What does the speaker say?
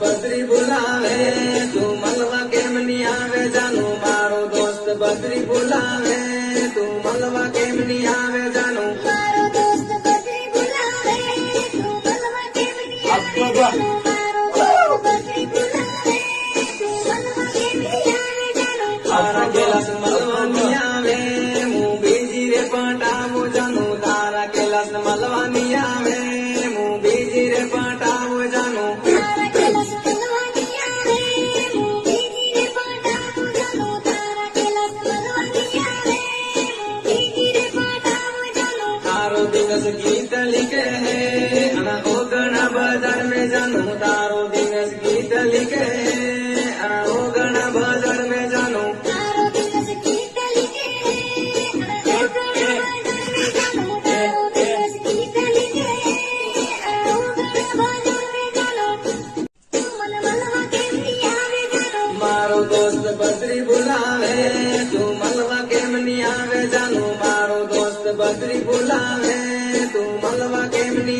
बद्री बुलावे तू मलवा केम नी आवे जानू मारो दोस्त बद्री बुलावे तू मलवा केम नी आवे जानू मारो दोस्त बद्री बुलावे तू मलवा केम नी आवे जानू मारो दोस्त बद्री बुलावे तू मलवा केम नी आवे जानू तारा कैलास मलवा नी आवे मुं बीजी रे पटावो जानू तारा कैलास मलवा नी आवे मुं बीजी रे पटावो जानू तारा कैलास मलवा नी आवे मुं बीजी रे पटावो जानू तारा कैलास मलवा नी आवे मुं बीजी रे पटावो जानू तारो दिवस गीत लिखे है अना ओगना बाजार में जानू तारो दिवस गीत लिखे है अना ओगना बाजार में जानू तारो दिवस गीत लिखे अरोगण बाजार में जानू तारो दिवस गीत लिखे अरोगण बाजार में जानू तू मलवा केम नी आवे जानू मारो दोस्त बद्री बुलावे तू मलवा केम नी आवे जानू मारो दोस्त बद्री बुलावे तू मलवा केम नी